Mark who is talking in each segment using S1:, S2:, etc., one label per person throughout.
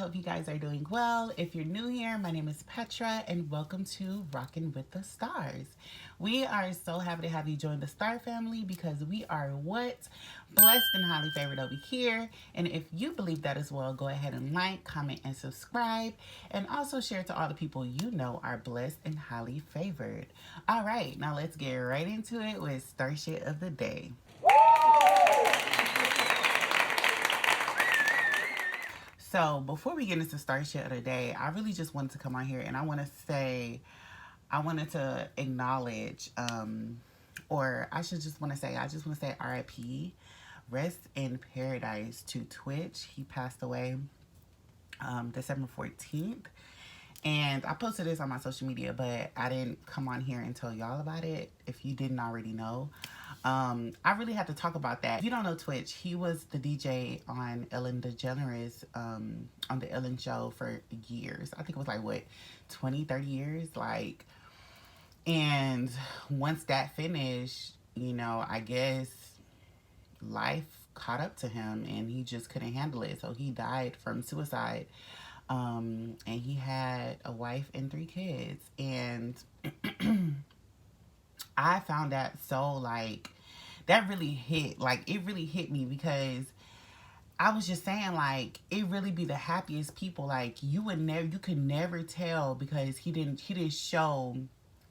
S1: hope you guys are doing well. If you're new here, my name is Petra, and welcome to Rockin' with the Stars. We are so happy to have you join the Star family because we are what? Blessed and highly favored over here. And if you believe that as well, go ahead and like, comment, and subscribe. And also share to all the people you know are blessed and highly favored. All right, now let's get right into it with Star Shit of the Day. So before we get into Star Shit of the Day, I really just wanted to come on here and I wanted to acknowledge, or I should just want to say, I just want to say RIP, rest in paradise to Twitch. He passed away December 14th. And I posted this on my social media, but I didn't come on here and tell y'all about it if you didn't already know. I really had to talk about that. If you don't know Twitch, he was the DJ on Ellen DeGeneres, on the Ellen show for years. I think it was like, what, 20, 30 years? Like, and once that finished, I guess life caught up to him and he just couldn't handle it. So he died from suicide. And he had a wife and 3 kids. And I found that so, like, that really hit. Like, it really hit me because I was just saying, like, it really be the happiest people. Like, you could never tell because he didn't show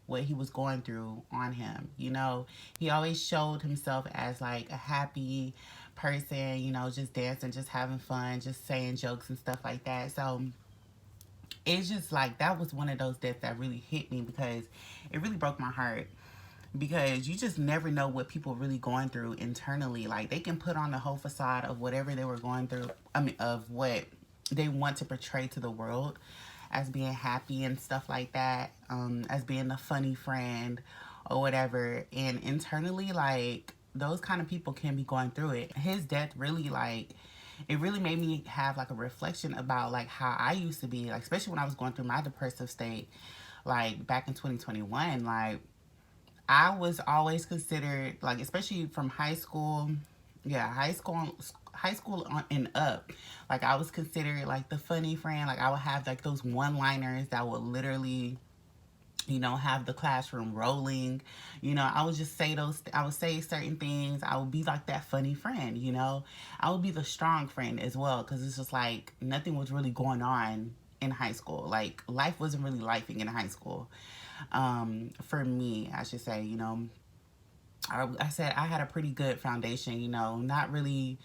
S1: what he was going through on him. He always showed himself as like a happy person, just dancing, just having fun, just saying jokes and stuff like that. So it's just like, that was one of those deaths that really hit me because it really broke my heart. Because you just never know what people really going through internally. Like, they can put on the whole facade of whatever they were going through, of what they want to portray to the world as being happy and stuff like that, as being the funny friend or whatever. And internally, like, those kind of people can be going through it. His death really, like, it really made me have like a reflection about like how I used to be, like, especially when I was going through my depressive state, like back in 2021. Like, I was always considered, like, especially from high school, high school on and up, like, I was considered like the funny friend. Like, I would have like those one-liners that would literally, have the classroom rolling. I would just say I would say certain things. I would be like that funny friend. I would be the strong friend as well, because it's just like nothing was really going on in high school. Like, life wasn't really lifing in high school. For me, I should say, I said I had a pretty good foundation, not really,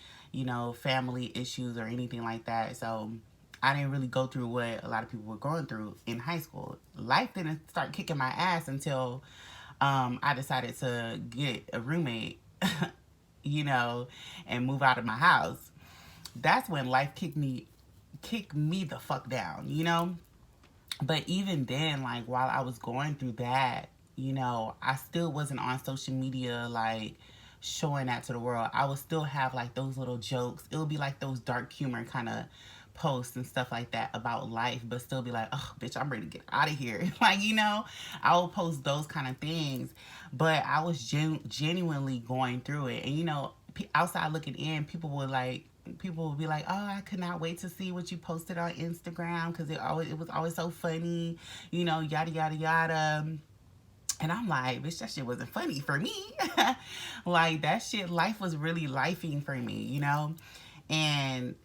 S1: family issues or anything like that. So I didn't really go through what a lot of people were going through in high school. Life didn't start kicking my ass until I decided to get a roommate, and move out of my house. That's when life kicked me the fuck down. But even then, like, while I was going through that, I still wasn't on social media, like, showing that to the world. I would still have, like, those little jokes. It would be, like, those dark humor kind of posts and stuff like that about life, but still be like, oh, bitch, I'm ready to get out of here. Like, I would post those kind of things. But I was genuinely going through it. And, outside looking in, people will be like, oh, I could not wait to see what you posted on Instagram because it was always so funny, yada, yada, yada. And I'm like, bitch, that shit wasn't funny for me. Like, that shit, life was really lifing for me, And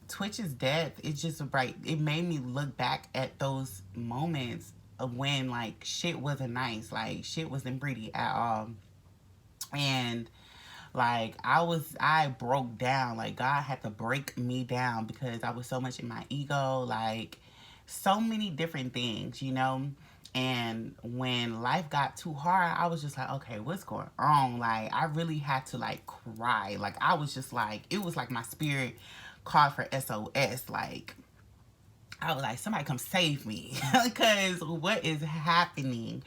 S1: Twitch's death, it made me look back at those moments of when, like, shit wasn't nice. Like, shit wasn't pretty at all. And like, I broke down. Like, God had to break me down because I was so much in my ego. Like, so many different things, And when life got too hard, I was just like, okay, what's going on? Like, I really had to, like, cry. Like, I was just like, it was like my spirit called for SOS. Like, I was like, somebody come save me. Because what is happening?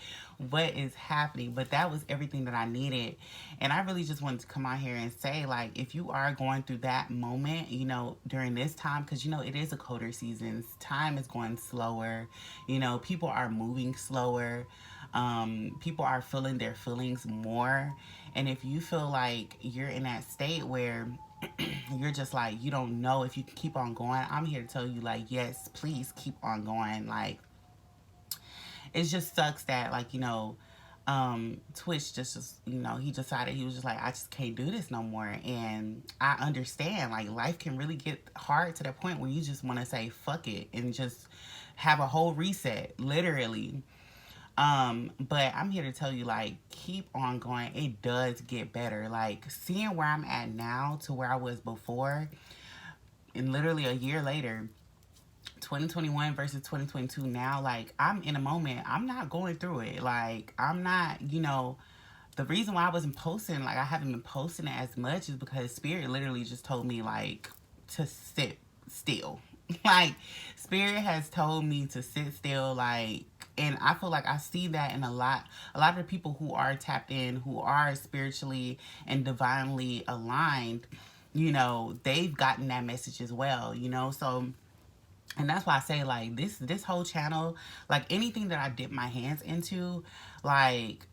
S1: What is happening? But that was everything that I needed. And I really just wanted to come out here and say, like, if you are going through that moment, during this time, because, it is a colder season. Time is going slower. People are moving slower. People are feeling their feelings more. And if you feel like you're in that state where you're just like, you don't know if you can keep on going, I'm here to tell you, like, yes, please keep on going. Like, it just sucks that, like, Twitch just, he decided, he was just like, I just can't do this no more. And I understand, like, life can really get hard to the point where you just want to say fuck it and just have a whole reset, literally. But I'm here to tell you, like, keep on going. It does get better. Like, seeing where I'm at now to where I was before, and literally a year later, 2021 versus 2022 now, like, I'm in a moment. I'm not going through it. Like, I'm not, the reason why I wasn't posting, like, I haven't been posting it as much is because Spirit literally just told me, like, to sit still. Like, Spirit has told me to sit still, like, and I feel like I see that in a lot of the people who are tapped in, who are spiritually and divinely aligned, they've gotten that message as well, so. And that's why I say, like, this whole channel, like, anything that I dip my hands into, like,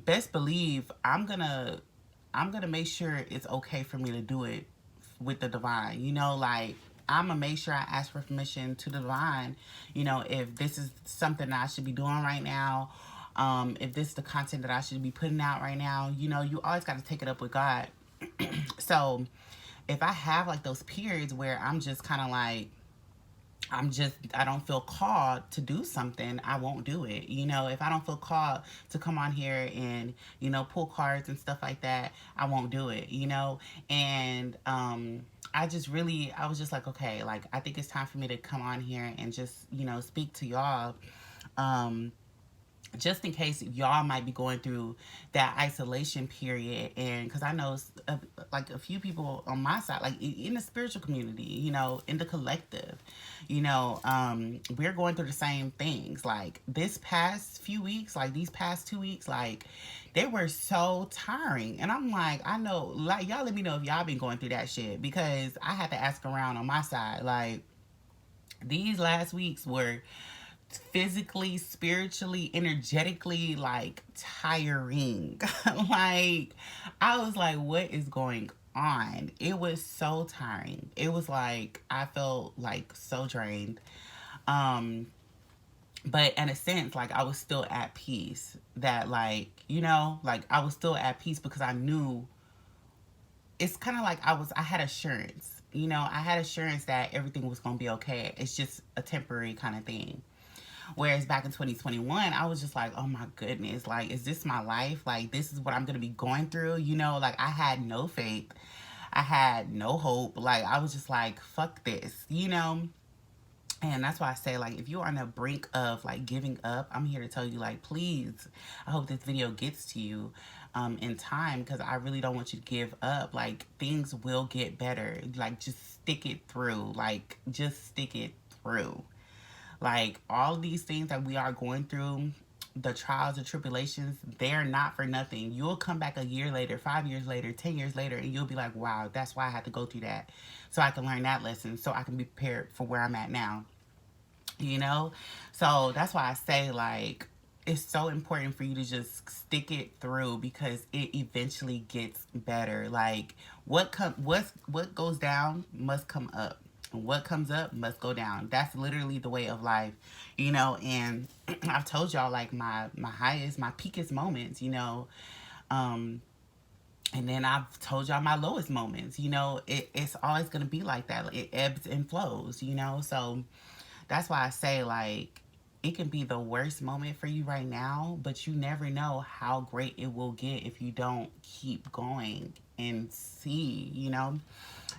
S1: best believe I'm gonna make sure it's okay for me to do it with the divine. Like, I'm gonna make sure I ask for permission to the divine. If this is something that I should be doing right now, if this is the content that I should be putting out right now, you always got to take it up with God. So if I have, like, those periods where I'm just kind of like, I don't feel called to do something, I won't do it. If I don't feel called to come on here and, pull cards and stuff like that, I won't do it, And I was just like, okay, like, I think it's time for me to come on here and just, speak to y'all. Just in case y'all might be going through that isolation period, and because I know like a few people on my side, like in the spiritual community, in the collective, we're going through the same things. Like, this past few weeks, like these past 2 weeks, like, they were so tiring. And I'm like, I know, like, y'all let me know if y'all been going through that shit, because I had to ask around on my side. Like, these last weeks were physically, spiritually, energetically, like, tiring. Like, I was like, what is going on? It was so tiring. It was like, I felt like so drained. But in a sense, like, I was still at peace. That, like, like, I was still at peace because I knew, it's kind of like I had assurance. I had assurance that everything was going to be okay. It's just a temporary kind of thing. Whereas back in 2021, I was just like, oh my goodness, like, is this my life? Like, this is what I'm going to be going through? Like, I had no faith. I had no hope. Like, I was just like, fuck this, And that's why I say, like, if you're on the brink of, like, giving up, I'm here to tell you, like, please, I hope this video gets to you in time, because I really don't want you to give up. Like, things will get better. Like, just stick it through. Like, just stick it through. Like, all these things that we are going through, the trials and tribulations, they're not for nothing. You'll come back a year later, 5 years later, 10 years later, and you'll be like, wow, that's why I had to go through that. So I can learn that lesson, so I can be prepared for where I'm at now. So that's why I say, like, it's so important for you to just stick it through, because it eventually gets better. Like, what goes down must come up. And what comes up must go down. That's literally the way of life, and I've told y'all, like, my highest, my peakest moments, and then I've told y'all my lowest moments. It's always going to be like that. It ebbs and flows, so that's why I say, like, it can be the worst moment for you right now, but you never know how great it will get if you don't keep going and see,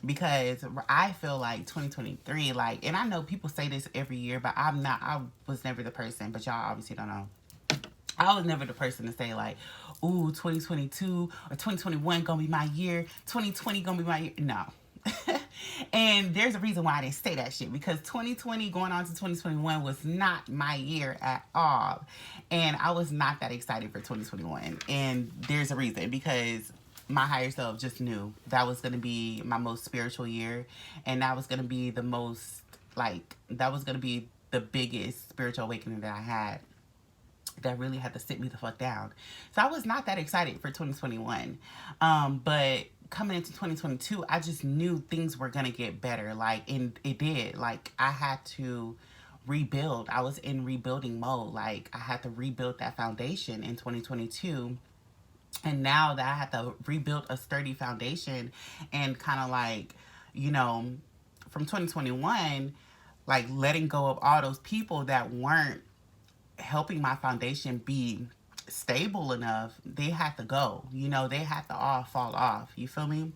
S1: because I feel like 2023, like, and I know people say this every year, but I was never the person, but y'all obviously don't know. I was never the person to say, like, ooh, 2022 or 2021 gonna be my year, 2020 gonna be my year. No. And there's a reason why I didn't say that shit, because 2020 going on to 2021 was not my year at all. And I was not that excited for 2021. And there's a reason, because my higher self just knew that was going to be my most spiritual year, and that was going to be the most, like, that was going to be the biggest spiritual awakening that I had. that really had to sit me the fuck down. So I was not that excited for 2021. But coming into 2022, I just knew things were gonna get better. Like, and it did. Like, I had to rebuild. I was in rebuilding mode. Like, I had to rebuild that foundation in 2022. And now that I had to rebuild a sturdy foundation and kind of like, you know, from 2021, like letting go of all those people that weren't helping my foundation be stable enough, they had to go. You know, they had to all fall off. You feel me?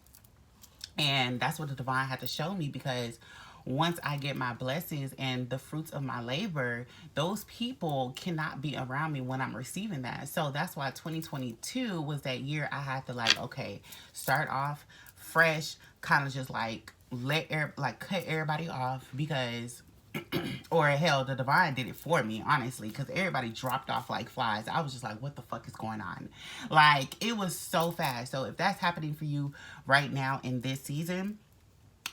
S1: And that's what the divine had to show me, because once I get my blessings and the fruits of my labor, those people cannot be around me when I'm receiving that. So that's why 2022 was that year I had to like, okay, start off fresh, kind of just like cut everybody off, because or hell, the divine did it for me, honestly, because everybody dropped off like flies. I was just like, what the fuck is going on? Like, it was so fast. So if that's happening for you right now in this season,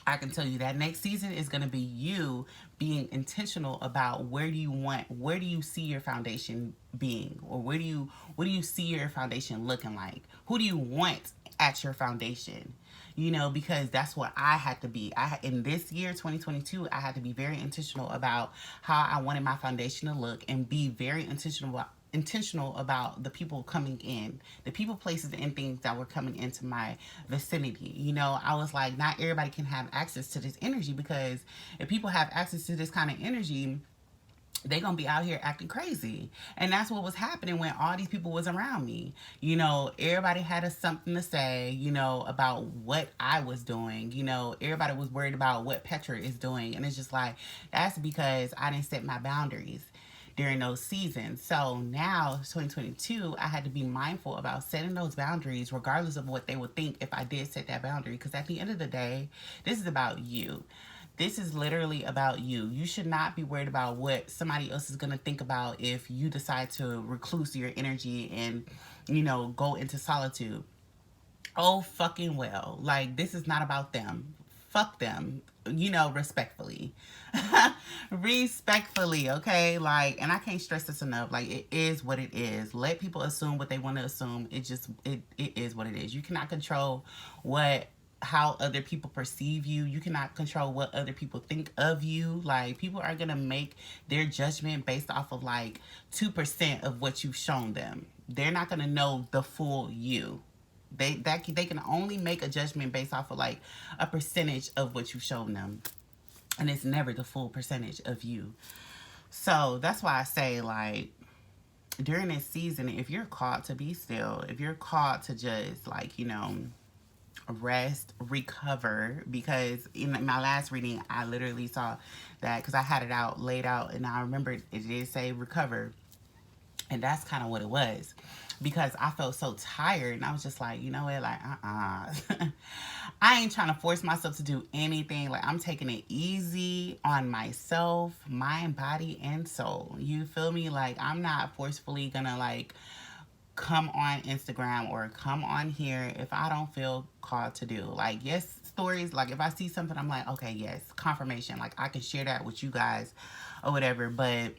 S1: I can tell you that next season is going to be you being intentional about where do you see your foundation being, or what do you see your foundation looking like? Who do you want at your foundation? You know, because that's what I had to be. In this year, 2022, I had to be very intentional about how I wanted my foundation to look, and be very intentional about the people coming in, the people, places, and things that were coming into my vicinity. You know, I was like, not everybody can have access to this energy, because if people have access to this kind of energy, they're gonna be out here acting crazy. And that's what was happening when all these people was around me. You know, everybody had something to say, you know, about what I was doing. You know, everybody was worried about what Petra is doing. And it's just like, that's because I didn't set my boundaries during those seasons. So now, 2022, I had to be mindful about setting those boundaries, regardless of what they would think if I did set that boundary. Because at the end of the day, this is about you. This is literally about you. You should not be worried about what somebody else is going to think about if you decide to recluse your energy and, you know, go into solitude. Oh, fucking well. Like, this is not about them. Fuck them, you know, respectfully. Respectfully, okay? Like, and I can't stress this enough. Like, it is what it is. Let people assume what they want to assume. It is what it is. You cannot control how other people perceive you. You cannot control what other people think of you. Like, people are gonna make their judgment based off of like 2% of what you've shown them. They're not gonna know the full you. They can only make a judgment based off of like a percentage of what you've shown them, and it's never the full percentage of you. So that's why I say, like, during this season, if you're called to be still, if you're called to just like, you know, rest, recover, because in my last reading I literally saw that, because I had it laid out, and I remember it did say recover, and that's kind of what it was, because I felt so tired, and I was just like, you know what, like, I ain't trying to force myself to do anything. Like, I'm taking it easy on myself, mind, body, and soul. You feel me? Like, I'm not forcefully gonna like come on Instagram or come on here if I don't feel called to do. Like, yes, stories, like if I see something, I'm like, okay, yes, confirmation, like I can share that with you guys or whatever. But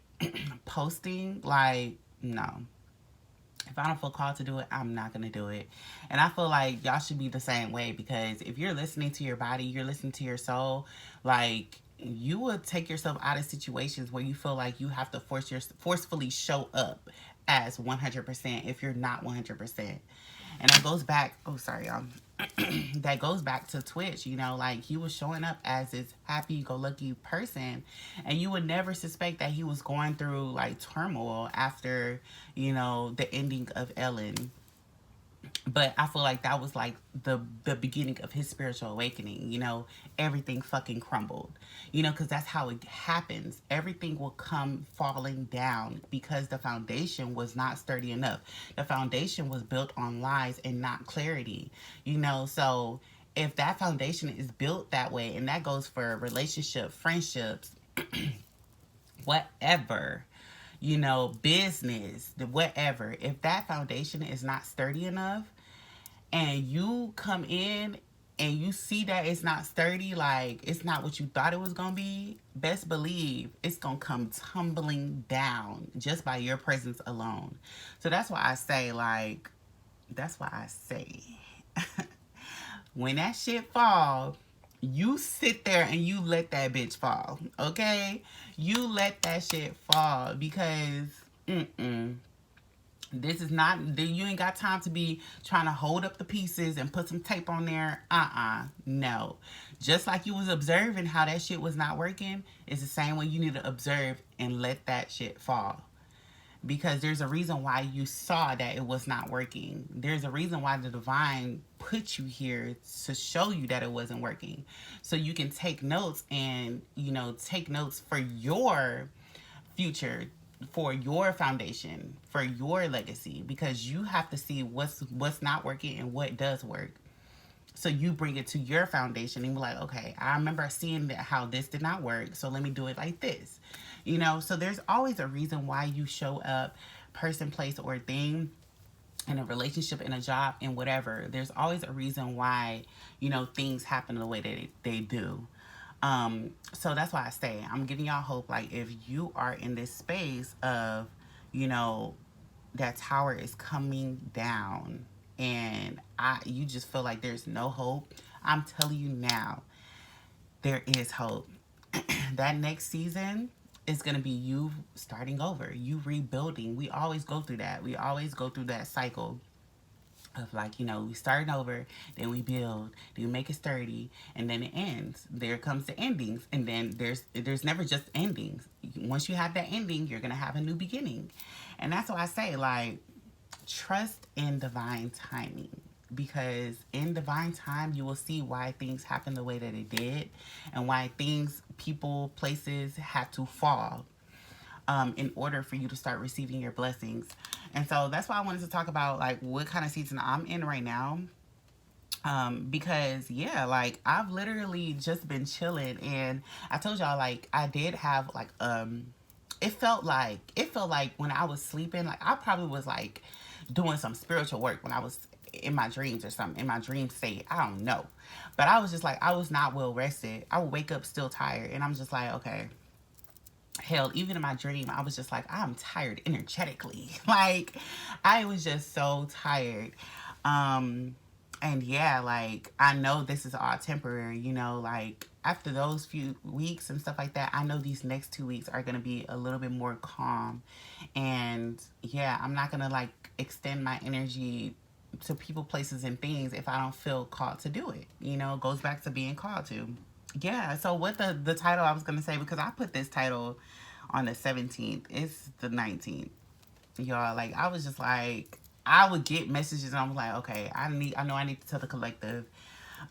S1: posting, like, no. If I don't feel called to do it, I'm not going to do it. And I feel like y'all should be the same way, because if you're listening to your body, you're listening to your soul, like, you will take yourself out of situations where you feel like you have to forcefully show up as 100% if you're not 100%. And that goes back, oh, sorry, y'all. That goes back to Twitch, you know, like, he was showing up as this happy-go-lucky person, and you would never suspect that he was going through, like, turmoil after, you know, the ending of Ellen. But I feel like that was like the beginning of his spiritual awakening. You know, everything fucking crumbled, you know, because that's how it happens. Everything will come falling down because the foundation was not sturdy enough. The foundation was built on lies and not clarity, you know. So if that foundation is built that way, and that goes for relationship, friendships, whatever, you know, business, whatever, if that foundation is not sturdy enough, and you come in and you see that it's not sturdy, like it's not what you thought it was gonna be, best believe it's gonna come tumbling down just by your presence alone. So that's why I say, like, that's why I say, when that shit fall, you sit there and you let that bitch fall, okay? You let that shit fall because, this is not, you ain't got time to be trying to hold up the pieces and put some tape on there. No. Just like you was observing how that shit was not working, it's the same way you need to observe and let that shit fall. Because there's a reason why you saw that it was not working. There's a reason why the divine put you here to show you that it wasn't working. So you can take notes and, take notes for your future, for your foundation, for your legacy, because you have to see what's not working and what does work. So you bring it to your foundation and be like, okay, I remember seeing that how this did not work, so let me do it like this. So there's always a reason why you show up, person, place, or thing, in a relationship, in a job, in whatever. There's always a reason why, things happen the way that they do. So that's why I say, I'm giving y'all hope. Like, if you are in this space of, that tower is coming down and you just feel like there's no hope, I'm telling you now, there is hope. That next season is going to be you starting over, you rebuilding. We always go through that. We always go through that cycle of, like, we starting over, then we build, then we make it sturdy, and then it ends. There comes the endings, and then there's never just endings. Once you have that ending, you're gonna have a new beginning. And that's why I say, like, trust in divine timing, because in divine time you will see why things happen the way that it did, and why things, people, places had to fall in order for you to start receiving your blessings. And so that's why I wanted to talk about, like, what kind of season I'm in right now. Because, yeah, like, I've literally just been chilling, and I told y'all, like, I did have, like, it felt like when I was sleeping, like, I probably was, like, doing some spiritual work when I was in my dreams or something, in my dream state. I don't know. But I was just like, I was not well rested. I would wake up still tired, and I'm just like, okay. Hell, even in my dream, I was just like, I'm tired energetically. Like, I was just so tired. And yeah, like, I know this is all temporary, like, after those few weeks and stuff like that, I know these next 2 weeks are going to be a little bit more calm. And yeah, I'm not going to, like, extend my energy to people, places, and things if I don't feel called to do it. It goes back to being called to. Yeah, so what the title I was going to say, because I put this title on the 17th. It's the 19th. Y'all, like, I was just like, I would get messages and I was like, okay, I know I need to tell the collective.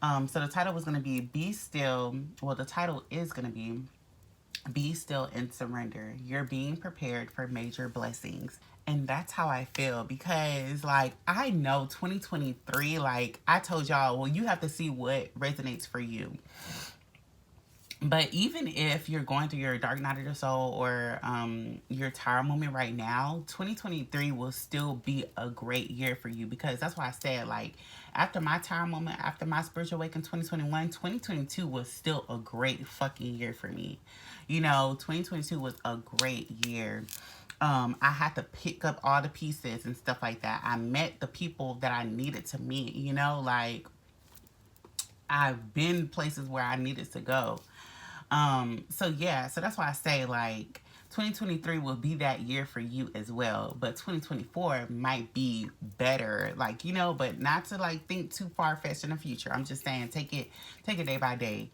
S1: So the title was going to be Be Still. Well, the title is going to Be Still and Surrender. You're being prepared for major blessings. And that's how I feel, because, like, I know 2023, like, I told y'all, well, you have to see what resonates for you. But even if you're going through your dark night of the soul, or your tower moment right now, 2023 will still be a great year for you. Because that's why I said, like, after my tower moment, after my spiritual awakening 2021, 2022 was still a great fucking year for me. 2022 was a great year. I had to pick up all the pieces and stuff like that. I met the people that I needed to meet, like, I've been places where I needed to go. So yeah, so that's why I say, like, 2023 will be that year for you as well, but 2024 might be better, like, but not to, like, think too far-fetched in the future. I'm just saying, take it day by day.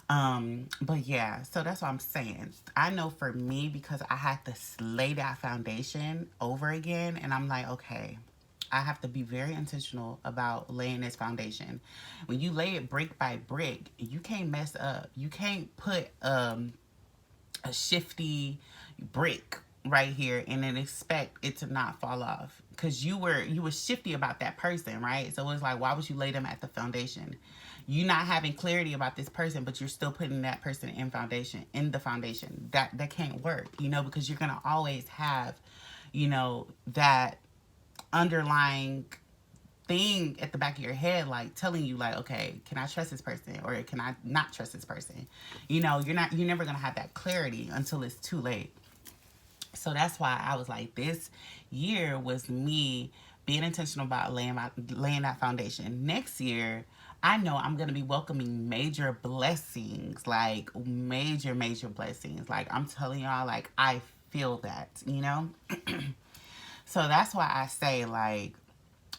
S1: But yeah, so that's what I'm saying. I know for me, because I had to lay that foundation over again, and I'm like, okay, I have to be very intentional about laying this foundation. When you lay it brick by brick, you can't mess up. You can't put a shifty brick right here and then expect it to not fall off, because you were shifty about that person, right? So it's like, why would you lay them at the foundation? You not having clarity about this person, but you're still putting that person in the foundation. That can't work, because you're gonna always have, that underlying thing at the back of your head, like telling you like, okay, can I trust this person or can I not trust this person? You're never going to have that clarity until it's too late. So that's why I was like, this year was me being intentional about laying that foundation. Next year, I know I'm going to be welcoming major blessings, like major blessings. Like I'm telling y'all, like I feel that. So that's why I say like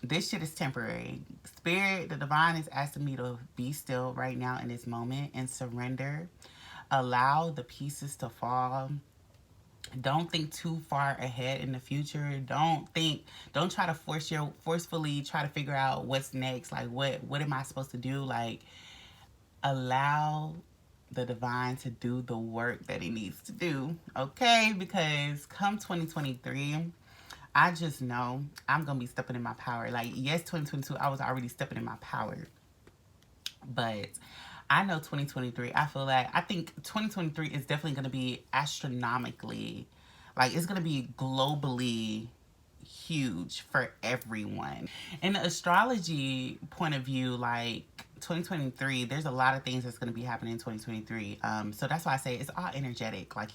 S1: this shit is temporary. Spirit, the divine is asking me to be still right now in this moment and surrender. Allow the pieces to fall. Don't think too far ahead in the future. Don't try to forcefully try to figure out what's next. Like what am I supposed to do? Like allow the divine to do the work that it needs to do. Okay? Because come 2023, I just know I'm going to be stepping in my power. Like, yes, 2022, I was already stepping in my power. But I know 2023, I think 2023 is definitely going to be astronomically, like, it's going to be globally huge for everyone. In the astrology point of view, like 2023, there's a lot of things that's going to be happening in 2023. So that's why I say it's all energetic. Like,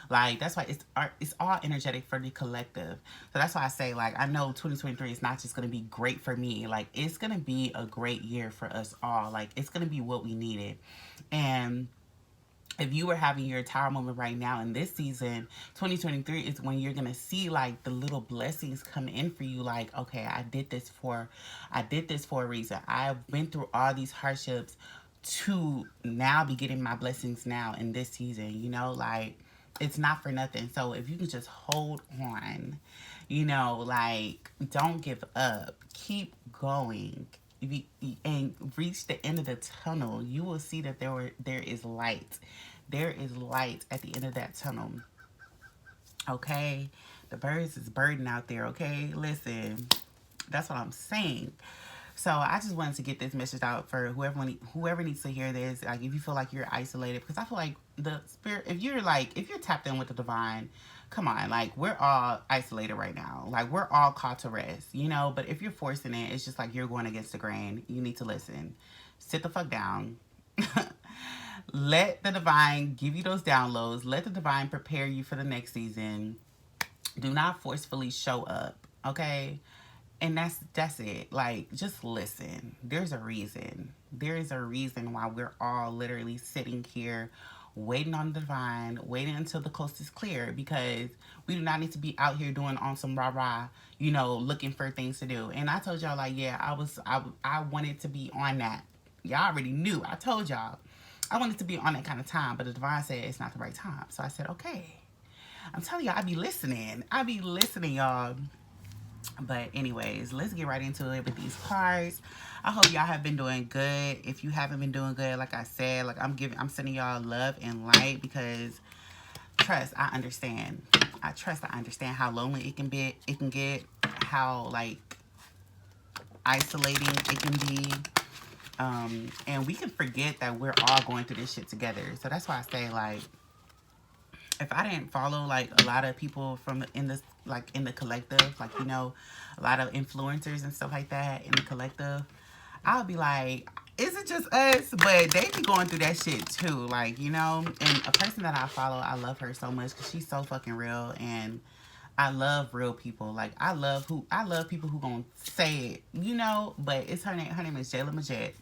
S1: like that's why it's all energetic for the collective. So that's why I say, like, I know 2023 is not just going to be great for me. Like, it's going to be a great year for us all. Like, it's going to be what we needed. And if you were having your tower moment right now in this season, 2023 is when you're going to see like the little blessings come in for you. Like, okay, I did this for a reason. I've been through all these hardships to now be getting my blessings now in this season, like it's not for nothing. So if you can just hold on, like don't give up, keep going. And reach the end of the tunnel, you will see that there is light. There is light at the end of that tunnel. Okay? The birds is birding out there, okay? Listen, that's what I'm saying. So I just wanted to get this message out for whoever needs to hear this. Like, if you feel like you're isolated, because I feel like the spirit, if you're tapped in with the divine, come on, like we're all isolated right now. Like we're all called to rest, but if you're forcing it, it's just like you're going against the grain. You need to listen. Sit the fuck down. Let the divine give you those downloads. Let the divine prepare you for the next season. Do not forcefully show up, okay? And that's it. Like, just listen. There's a reason. There is a reason why we're all literally sitting here waiting on the divine, waiting until the coast is clear, because we do not need to be out here doing on some rah-rah, looking for things to do. And I told y'all, like, yeah, I wanted to be on that. Y'all already knew. I told y'all. I wanted to be on that kind of time, but the divine said it's not the right time. So I said, okay. I'm telling y'all, I be listening, y'all. But anyways, let's get right into it with these cards. I hope y'all have been doing good. If you haven't been doing good, like I said, like I'm sending y'all love and light, because I understand how lonely it can get, how like isolating it can be. And we can forget that we're all going through this shit together. So that's why I say, like, if I didn't follow like a lot of people in the collective, like, a lot of influencers and stuff like that in the collective, I'll be like, is it just us? But they be going through that shit too, like, and a person that I follow, I love her so much because she's so fucking real, and I love real people. Like, I love people who gonna say it, but it's her name is Jayla Majette.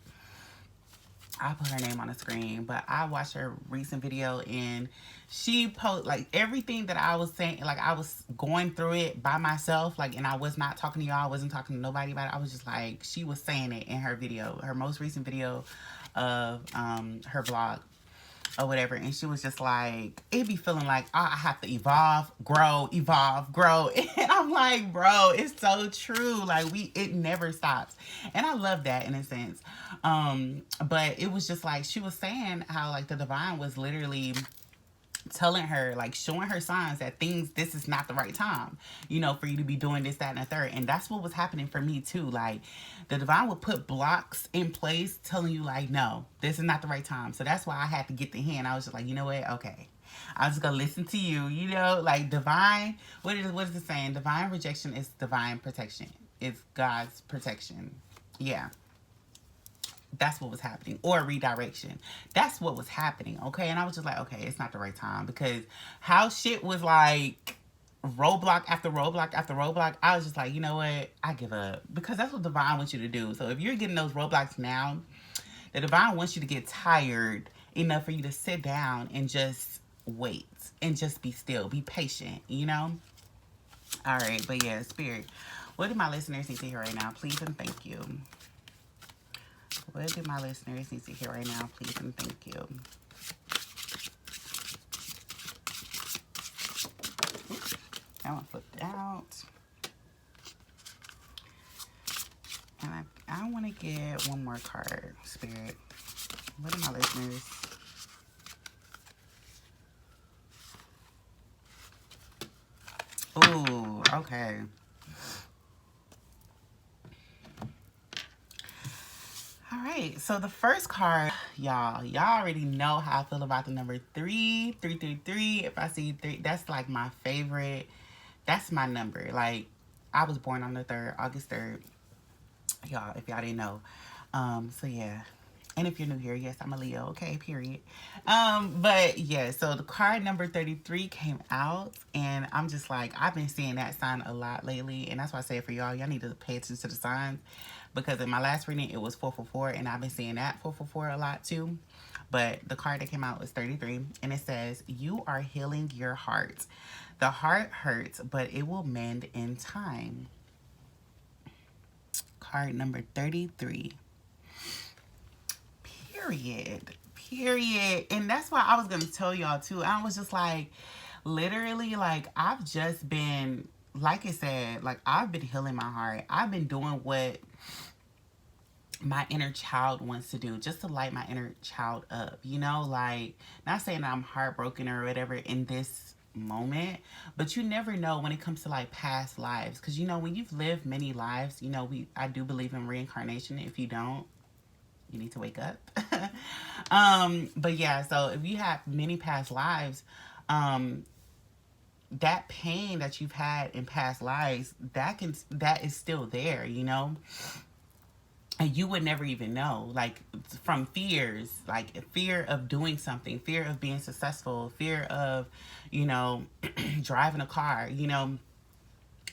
S1: I'll put her name on the screen, but I watched her recent video, and she posted like everything that I was saying. Like, I was going through it by myself, like, and I was not talking to y'all. I wasn't talking to nobody about it. I was just like, she was saying it in her video, her most recent video of her vlog or whatever. And she was just like, it be feeling like, oh, I have to evolve, grow. And I'm like, bro, it's so true. Like, it never stops. And I love that in a sense. But it was just like, she was saying how like the divine was literally telling her, like, showing her signs that this is not the right time, for you to be doing this, that, and the third. And that's what was happening for me too. Like, the divine would put blocks in place telling you, like, no, this is not the right time. So that's why I had to get the hint. I was just like, you know what? Okay. I'm just gonna listen to you, like divine, what is it saying? Divine rejection is divine protection. it's God's protection. Yeah, that's what was happening, or redirection. That's what was happening. Okay, and I was just like, okay, it's not the right time, because how shit was like roadblock after roadblock after roadblock. I was just like, you know what, I give up, because that's what divine wants you to do. So if you're getting those roadblocks now, the divine wants you to get tired enough for you to sit down and just wait and just be still, be patient, you know. All right, but yeah, spirit, what do my listeners need to hear right now? Please and thank you. What do my listeners need to hear right now? Please and thank you. I want to flip it out. And I want to get one more card, spirit. What do my listeners? Ooh, okay. All right, so the first card, y'all already know how I feel about the number 333. If I see 3, that's like my favorite. That's my number. Like, I was born on the 3rd, August 3rd. Y'all, if y'all didn't know. So yeah. And if you're new here, yes, I'm a Leo, okay, period. But yeah, so the card number 33 came out, and I'm just like, I've been seeing that sign a lot lately, and that's why I say for y'all need to pay attention to the signs, because in my last reading, it was 444, and I've been seeing that 444 a lot too. But the card that came out was 33, and it says, you are healing your heart. The heart hurts, but it will mend in time. Card number 33. Period. And that's why I was going to tell y'all too. I was just like, literally, like, I've just been, like I said, like, I've been healing my heart. I've been doing what my inner child wants to do, just to light my inner child up, you know, like, not saying I'm heartbroken or whatever in this moment, but you never know when it comes to like past lives, because you know, when you've lived many lives, you know, I do believe in reincarnation. If you don't, you need to wake up. But yeah, so if you have many past lives, that pain that you've had in past lives, that is still there, you know. And you would never even know, like, from fears, like fear of doing something, fear of being successful, fear of, you know, driving a car, you know,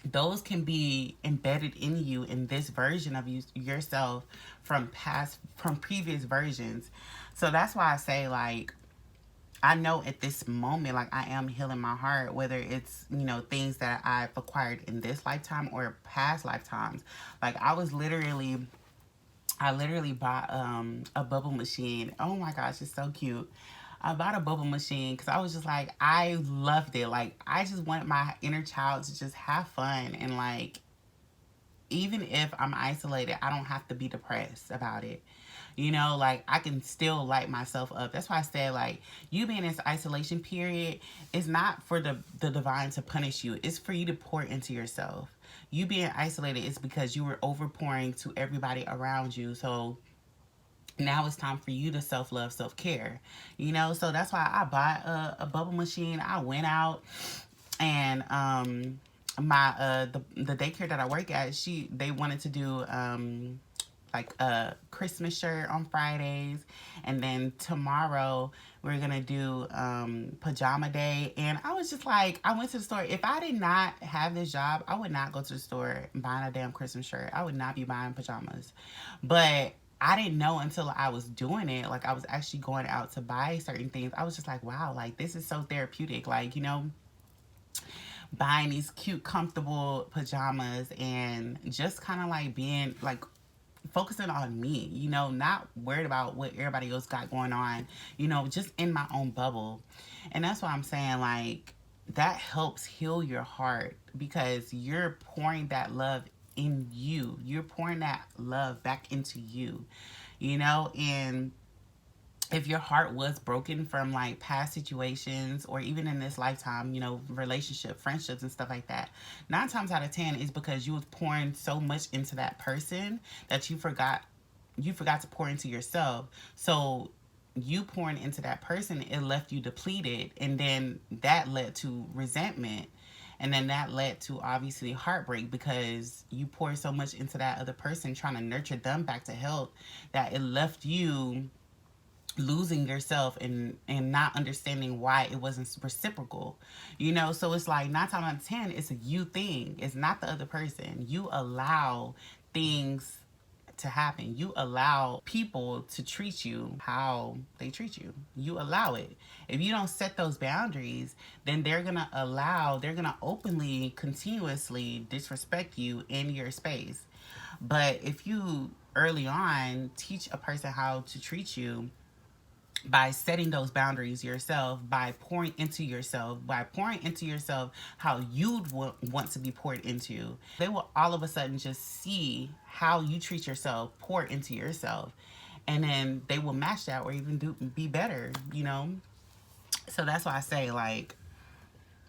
S1: those can be embedded in you in this version of yourself from previous versions. So that's why I say, like, I know at this moment, like, I am healing my heart, whether it's, you know, things that I've acquired in this lifetime or past lifetimes. Like, I literally bought a bubble machine. Oh my gosh, it's so cute. I bought a bubble machine because I was just like, I loved it. Like, I just wanted my inner child to just have fun. And like, even if I'm isolated, I don't have to be depressed about it. You know, like, I can still light myself up. That's why I said, like, you being in this isolation period is not for the divine to punish you. It's for you to pour into yourself. You being isolated is because you were overpouring to everybody around you. So now it's time for you to self-love, self-care. You know, so that's why I bought a bubble machine. I went out, and my the daycare that I work at, they wanted to do like a Christmas shirt on Fridays, and then tomorrow we're gonna do pajama day. And I was just like, I went to the store. If I did not have this job, I would not go to the store buying a damn Christmas shirt. I would not be buying pajamas. But I didn't know until I was doing it, like, I was actually going out to buy certain things. I was just like, wow, like, this is so therapeutic. Like, you know, buying these cute, comfortable pajamas and just kind of like being like focusing on me, you know, not worried about what everybody else got going on, you know, just in my own bubble. And that's why I'm saying, like, that helps heal your heart, because you're pouring that love in you. You're pouring that love back into you, you know. And if your heart was broken from like past situations, or even in this lifetime, you know, relationship, friendships and stuff like that, 9 times out of 10 is because you was pouring so much into that person that you forgot to pour into yourself. So you pouring into that person, it left you depleted, and then that led to resentment. And then that led to obviously heartbreak because you poured so much into that other person trying to nurture them back to health that it left you losing yourself and not understanding why it wasn't reciprocal, so it's like 9 times out of 10 it's a you thing, it's not the other person. You allow things to happen, you allow people to treat you how they treat you, you allow it. If you don't set those boundaries, then they're gonna openly continuously disrespect you in your space. But if you early on teach a person how to treat you by setting those boundaries yourself, by pouring into yourself how you'd want to be poured into, they will all of a sudden just see how you treat yourself, pour into yourself, and then they will match that or even be better. So that's why I say, like,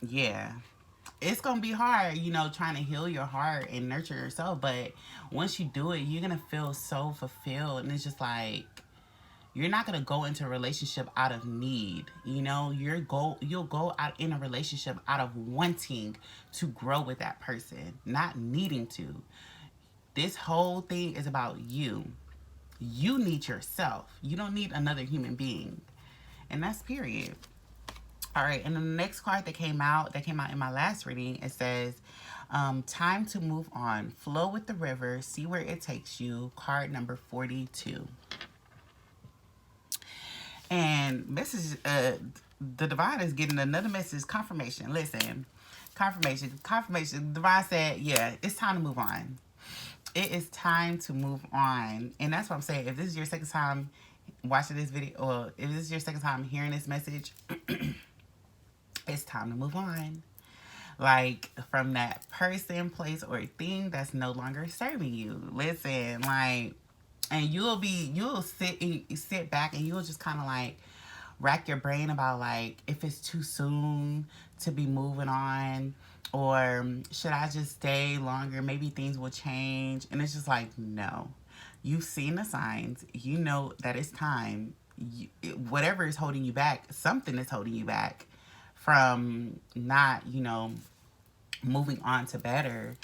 S1: yeah, it's gonna be hard, trying to heal your heart and nurture yourself. But once you do it, you're gonna feel so fulfilled, and it's just like you're not gonna go into a relationship out of need. You'll go out in a relationship out of wanting to grow with that person, not needing to. This whole thing is about you. You need yourself. You don't need another human being, and that's period. All right, and the next card that came out in my last reading, it says, time to move on. Flow with the river. See where it takes you. Card number 42. And message, the divine is getting another message, confirmation. Listen, confirmation. The divine said, yeah, it's time to move on. It is time to move on. And that's what I'm saying. If this is your second time watching this video, or if this is your second time hearing this message, it's time to move on. Like, from that person, place, or thing that's no longer serving you. Listen, like, and you'll sit back and you'll just kind of like rack your brain about, like, if it's too soon to be moving on, or should I just stay longer, maybe things will change. And it's just like, no, you've seen the signs, you know that it's time. Whatever is holding you back, something is holding you back from not moving on to better.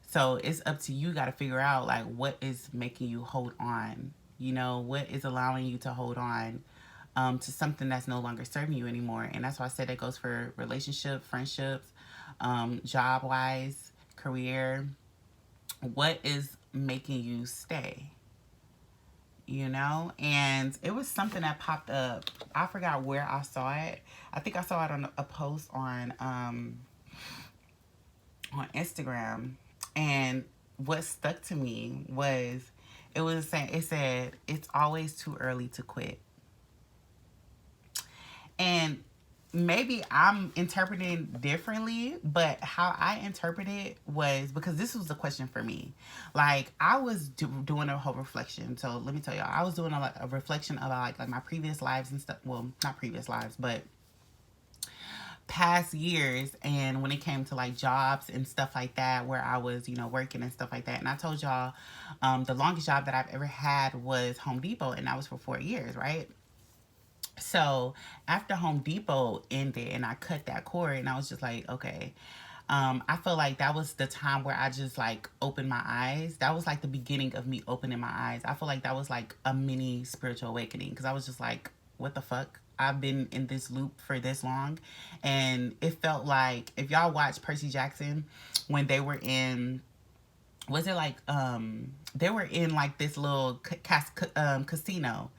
S1: So it's up to you. Got to figure out, like, what is making you hold on. What is allowing you to hold on to something that's no longer serving you anymore. And that's why I said that goes for relationship, friendships, job wise, career. What is making you stay? And it was something that popped up. I forgot where I saw it. I think I saw it on a post on Instagram. And what stuck to me was, it said, it's always too early to quit. And maybe I'm interpreting differently, but how I interpreted it was, because this was a question for me. Like, I was doing a whole reflection. So let me tell y'all, I was doing a reflection about like my previous lives and stuff. Well, not previous lives, but past years, and when it came to like jobs and stuff like that, where I was working and stuff like that. And I told y'all the longest job that I've ever had was Home Depot, and that was for 4 years, right? So after Home Depot ended and I cut that cord, and I was just like, okay, I feel like that was the time where I just like opened my eyes. That was like the beginning of me opening my eyes. I feel like that was like a mini spiritual awakening, because I was just like, what the fuck? I've been in this loop for this long. And it felt like, if y'all watch Percy Jackson, when they were in, was it like, they were in like this little casino,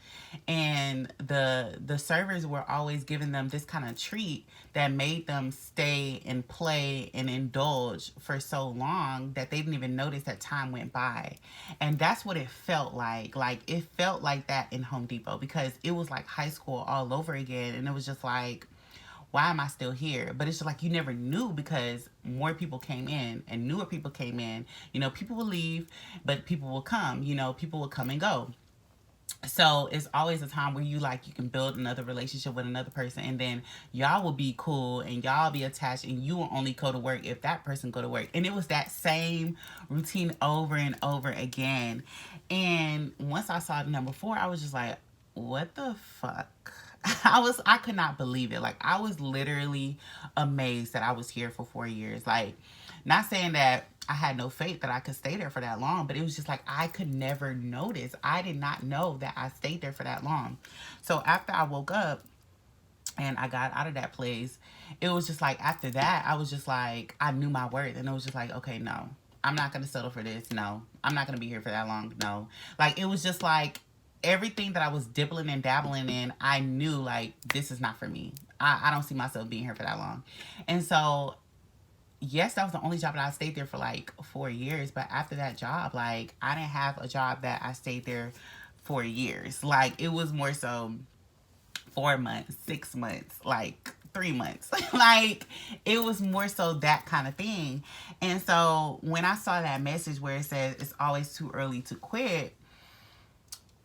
S1: and the servers were always giving them this kind of treat that made them stay and play and indulge for so long that they didn't even notice that time went by. And that's what it felt like. Like, it felt like that in Home Depot, because it was like high school all over again. And it was just like, why am I still here? But it's just like, you never knew, because more people came in and newer people came in. People will leave, but people will come. People will come and go. So it's always a time where you can build another relationship with another person, and then y'all will be cool and y'all be attached, and you will only go to work if that person go to work. And it was that same routine over and over again. And once I saw the number 4, I was just like, what the fuck? I could not believe it. Like, I was literally amazed that I was here for 4 years. Like, not saying that I had no faith that I could stay there for that long, but it was just like I could never notice. I did not know that I stayed there for that long. So after I woke up and I got out of that place, it was just like after that, I was just like, I knew my worth. And it was just like, okay, no, I'm not going to settle for this. No, I'm not going to be here for that long. No. Like, it was just like everything that I was dibbling and dabbling in, I knew like, this is not for me. I don't see myself being here for that long. And so, yes, that was the only job that I stayed there for like 4 years. But after that job, like, I didn't have a job that I stayed there for years. Like, it was more so 4 months, 6 months, like 3 months. Like, it was more so that kind of thing. And so when I saw that message where it says it's always too early to quit,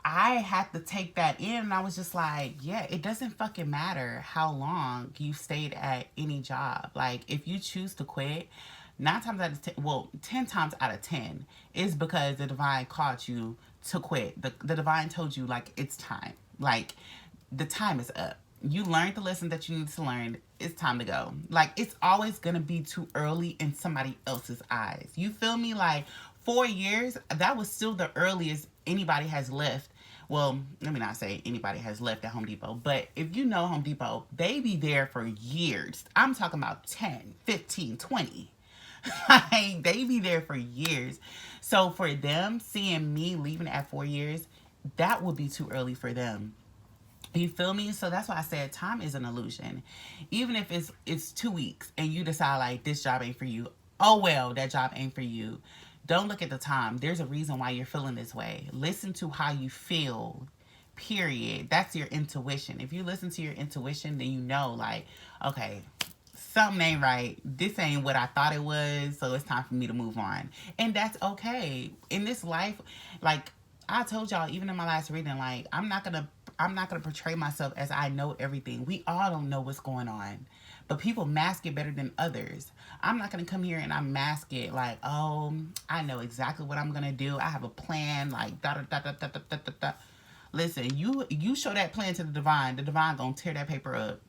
S1: I had to take that in, and I was just like, yeah, it doesn't fucking matter how long you stayed at any job. Like, if you choose to quit, 9 times out of 10, well, 10 times out of 10 is because the divine called you to quit. The divine told you, like, it's time. Like, the time is up. You learned the lesson that you need to learn. It's time to go. Like, it's always going to be too early in somebody else's eyes. You feel me? Like, 4 years, that was still the earliest anybody has left. Well, let me not say anybody has left at Home Depot, but if you know Home Depot, they be there for years. I'm talking about 10, 15, 20. Like, they be there for years. So for them, seeing me leaving at 4 years, that would be too early for them. You feel me? So that's why I said time is an illusion. Even if it's 2 weeks and you decide like this job ain't for you, oh well, that job ain't for you. Don't look at the time. There's a reason why you're feeling this way. Listen to how you feel. Period. That's your intuition. If you listen to your intuition, then you know like, okay, something ain't right. This ain't what I thought it was, so it's time for me to move on. And that's okay. In this life, like I told y'all, even in my last reading, like I'm not gonna portray myself as I know everything. We all don't know what's going on. But people mask it better than others. I'm not gonna come here and I mask it like, oh, I know exactly what I'm gonna do. I have a plan, like da da da da da da da da. Da. Listen, you show that plan to the divine. The divine gonna tear that paper up.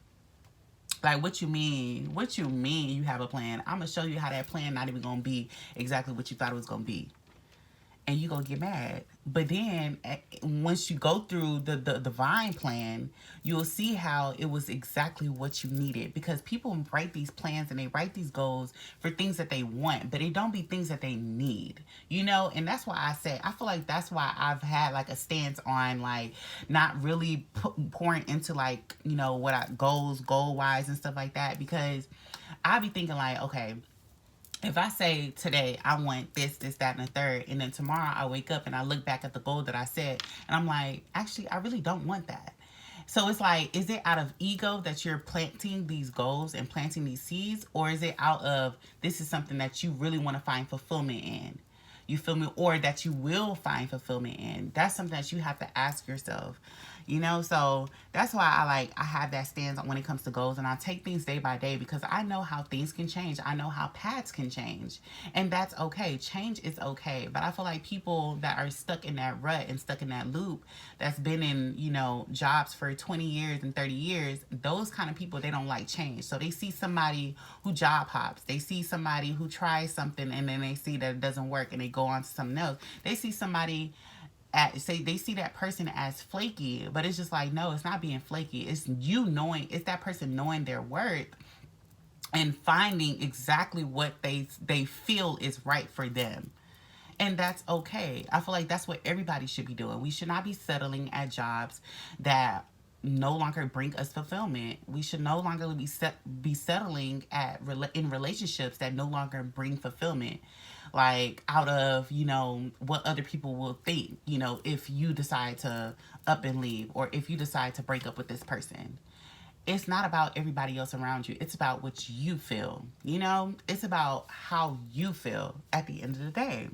S1: Like, what you mean? What you mean you have a plan? I'm gonna show you how that plan not even gonna be exactly what you thought it was gonna be, and you gonna get mad. But then once you go through the divine plan, you'll see how it was exactly what you needed, because people write these plans and they write these goals for things that they want, but it don't be things that they need, you know. And that's why I say I feel like that's why I've had like a stance on like not really pouring into like, you know, what I goal wise and stuff like that, because I be thinking like, okay, if I say today I want this, this, that, and the third, and then tomorrow I wake up and I look back at the goal that I set, and I'm like, actually, I really don't want that. So it's like, is it out of ego that you're planting these goals and planting these seeds, or is it out of this is something that you really want to find fulfillment in? You feel me? Or that you will find fulfillment in. That's something that you have to ask yourself. You know, so that's why I have that stance when it comes to goals, and I take things day by day, because I know how things can change. I know how paths can change, and that's okay. Change is okay. But I feel like people that are stuck in that rut and stuck in that loop, that's been in, you know, jobs for 20 years and 30 years, those kind of people, they don't like change. So they see somebody who job hops, they see somebody who tries something and then they see that it doesn't work and they go on to something else. They see somebody they see that person as flaky, but it's just like, no, it's not being flaky. It's you knowing, it's that person knowing their worth and finding exactly what they feel is right for them. And that's okay. I feel like that's what everybody should be doing. We should not be settling at jobs that no longer bring us fulfillment. We should no longer be settling in relationships that no longer bring fulfillment, like out of, you know, what other people will think, you know, if you decide to up and leave, or if you decide to break up with this person. It's not about everybody else around you. It's about what you feel, you know. It's about how you feel at the end of the day.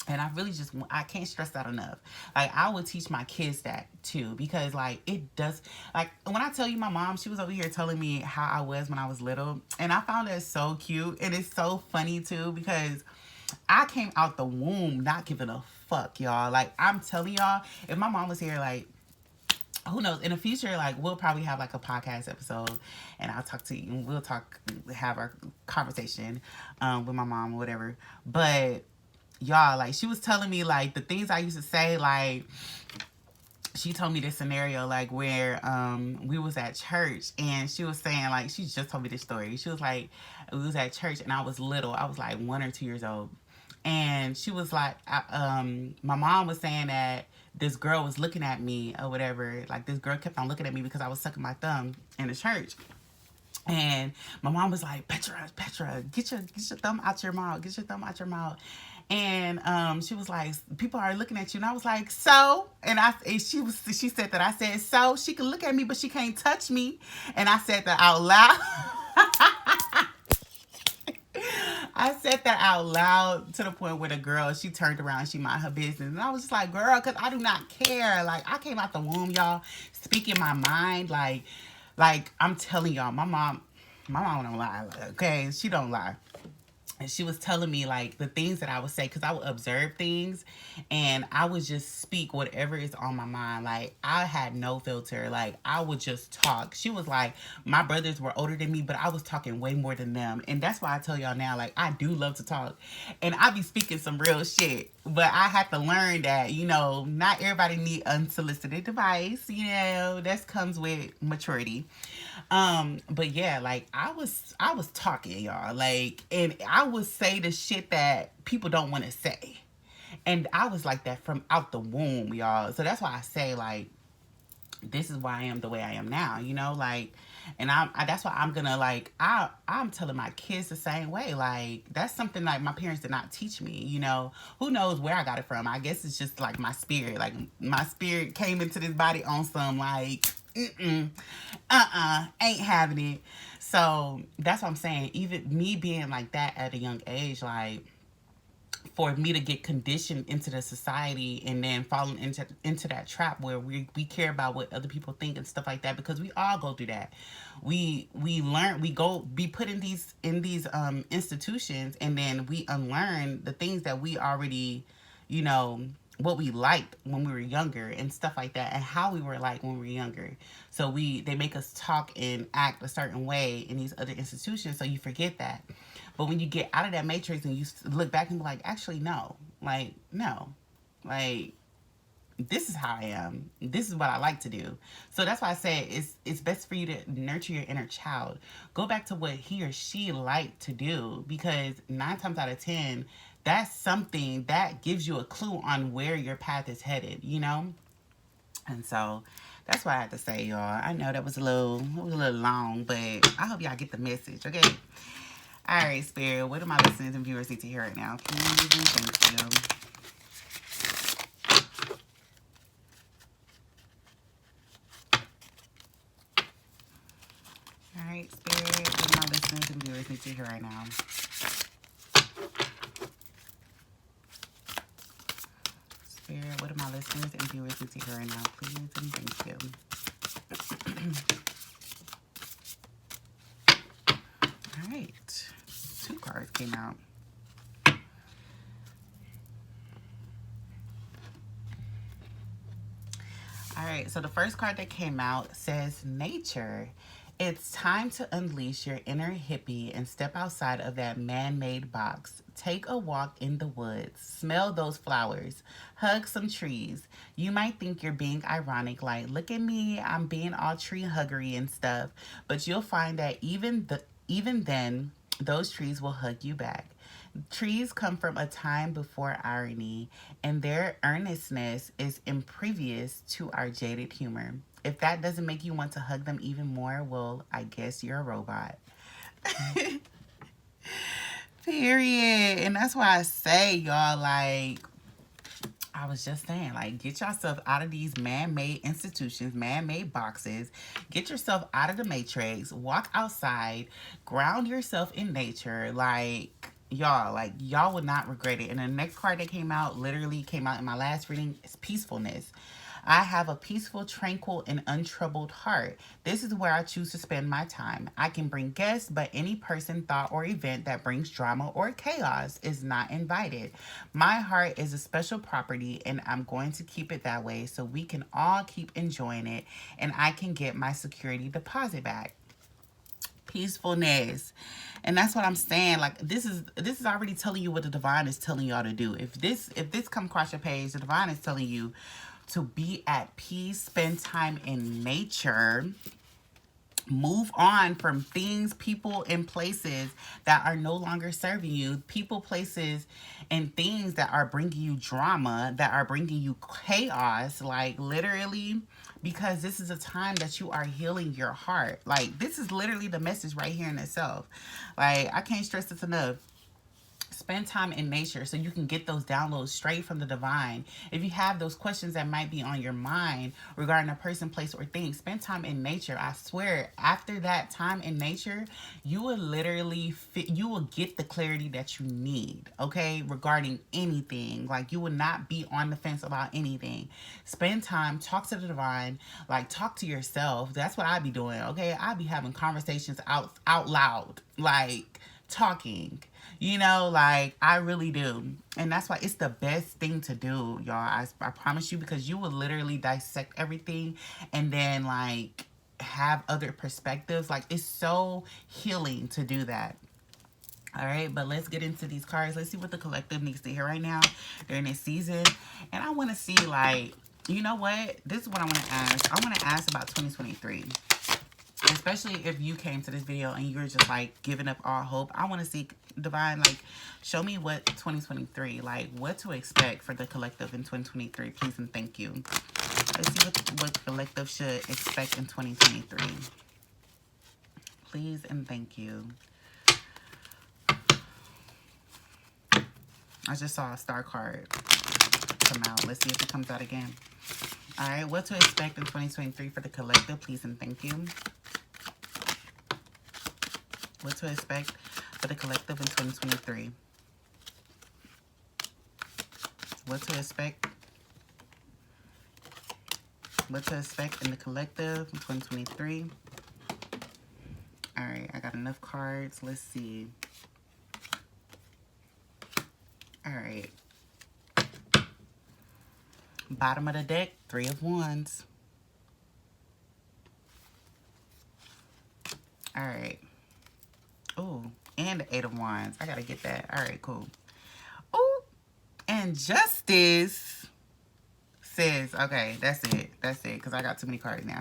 S1: And I can't stress that enough. Like, I would teach my kids that too, because like it does, like when I tell you, my mom, she was over here telling me how I was when I was little, and I found that so cute. And it's so funny too, because I came out the womb not giving a fuck, y'all. Like, I'm telling y'all, if my mom was here, like, who knows, in the future, like, we'll probably have like a podcast episode, and I'll talk to you, and we'll talk, have our conversation with my mom or whatever. But y'all, like, she was telling me like the things I used to say. Like, she told me this scenario, like, where we was at church, and she was saying, like, she just told me this story. She was like, we was at church, and I was little. I was like 1 or 2 years old, and she was like, my mom was saying that this girl was looking at me or whatever. Like, this girl kept on looking at me because I was sucking my thumb in the church. And my mom was like, Petra, get your thumb out your mouth. Get your thumb out your mouth. And she was like, people are looking at you. And I was like, so? And she said that. I said, so? She can look at me, but she can't touch me. And I said that out loud. I said that out loud to the point where the girl, she turned around, she mind her business. And I was just like, girl, because I do not care. Like, I came out the womb, y'all, speaking my mind. Like, I'm telling y'all, my mom don't lie, okay? She don't lie. And she was telling me, like, the things that I would say, because I would observe things, and I would just speak whatever is on my mind. Like, I had no filter. Like, I would just talk. She was like, my brothers were older than me, but I was talking way more than them. And that's why I tell y'all now, like, I do love to talk. And I be speaking some real shit. But I had to learn that, you know, not everybody need unsolicited advice. You know, that comes with maturity. But yeah, like, I was talking, y'all, like, and I would say the shit that people don't want to say. And I was like that from out the womb, y'all. So that's why I say, like, this is why I am the way I am now, you know, like, and that's why I'm gonna, like, I'm telling my kids the same way. Like, that's something like my parents did not teach me, you know. Who knows where I got it from? I guess it's just like my spirit. Like, my spirit came into this body on some, like, ain't having it. So that's what I'm saying. Even me being like that at a young age, like, for me to get conditioned into the society and then falling into that trap where we care about what other people think and stuff like that, because we all go through that. We learn, we go be put in these institutions, and then we unlearn the things that we already, you know, what we liked when we were younger and stuff like that, and how we were like when we were younger. So they make us talk and act a certain way in these other institutions, so you forget that. But when you get out of that matrix and you look back and be like, actually, no. Like, no. Like, this is how I am. This is what I like to do. So that's why I say it's best for you to nurture your inner child. Go back to what he or she liked to do, because 9 times out of 10, that's something that gives you a clue on where your path is headed, you know? And so that's what I had to say, y'all. I know that was a little long, but I hope y'all get the message, okay? All right, Spirit, what do my listeners and viewers need to hear right now? Please and thank you. All right, Spirit, what do my listeners and viewers need to hear right now? Spirit, what do my listeners and viewers need to hear right now? Please and thank you. All right. 2 cards came out. All right, so the first card that came out says nature. It's time to unleash your inner hippie and step outside of that man-made box. Take a walk in the woods. Smell those flowers. Hug some trees. You might think you're being ironic, like, look at me, I'm being all tree huggery and stuff. But you'll find that even then, those trees will hug you back. Trees come from a time before irony, and their earnestness is impervious to our jaded humor. If that doesn't make you want to hug them even more, well, I guess you're a robot. Period. And that's why I say, y'all, like, I was just saying, like, get yourself out of these man-made institutions, man-made boxes. Get yourself out of the matrix. Walk outside. Ground yourself in nature. Like, y'all, like, y'all would not regret it. And the next card that came out, literally came out in my last reading, is peacefulness. I have a peaceful, tranquil, and untroubled heart. This is where I choose to spend my time. I can bring guests, but any person, thought, or event that brings drama or chaos is not invited. My heart is a special property, and I'm going to keep it that way so we can all keep enjoying it, and I can get my security deposit back. Peacefulness. And that's what I'm saying. Like, this is already telling you what the divine is telling y'all to do. If this come across your page, the divine is telling you to be at peace, spend time in nature, move on from things, people, and places that are no longer serving you. People, places, and things that are bringing you drama, that are bringing you chaos, like, literally, because this is a time that you are healing your heart. Like, this is literally the message right here in itself. Like, I can't stress this enough. Spend time in nature so you can get those downloads straight from the divine. If you have those questions that might be on your mind regarding a person, place, or thing, spend time in nature. I swear, after that time in nature, you will literally you will get the clarity that you need, okay, regarding anything. Like, you will not be on the fence about anything. Spend time, talk to the divine, like, talk to yourself. That's what I be doing, okay? I be having conversations out loud, like, talking. You know, like, I really do. And that's why it's the best thing to do, y'all. I promise you, because you will literally dissect everything and then, like, have other perspectives. Like, it's so healing to do that. All right, but let's get into these cards. Let's see what the collective needs to hear right now during this season. And I want to see, like, you know what? This is what I want to ask. I want to ask about 2023. Especially if you came to this video and you're just, like, giving up all hope. I want to see, divine, like, show me what 2023, like, what to expect for the collective in 2023. Please and thank you. Let's see what the collective should expect in 2023. Please and thank you. I just saw a star card come out. Let's see if it comes out again. All right, what to expect in 2023 for the collective. Please and thank you. What to expect for the collective in 2023. What to expect. What to expect in the collective in 2023. All right, I got enough cards. Let's see. All right. Bottom of the deck, 3 of Wands. All right. Oh, and the 8 of Wands. I gotta get that. All right, cool. Oh, and Justice says, okay, that's it. That's it, because I got too many cards now.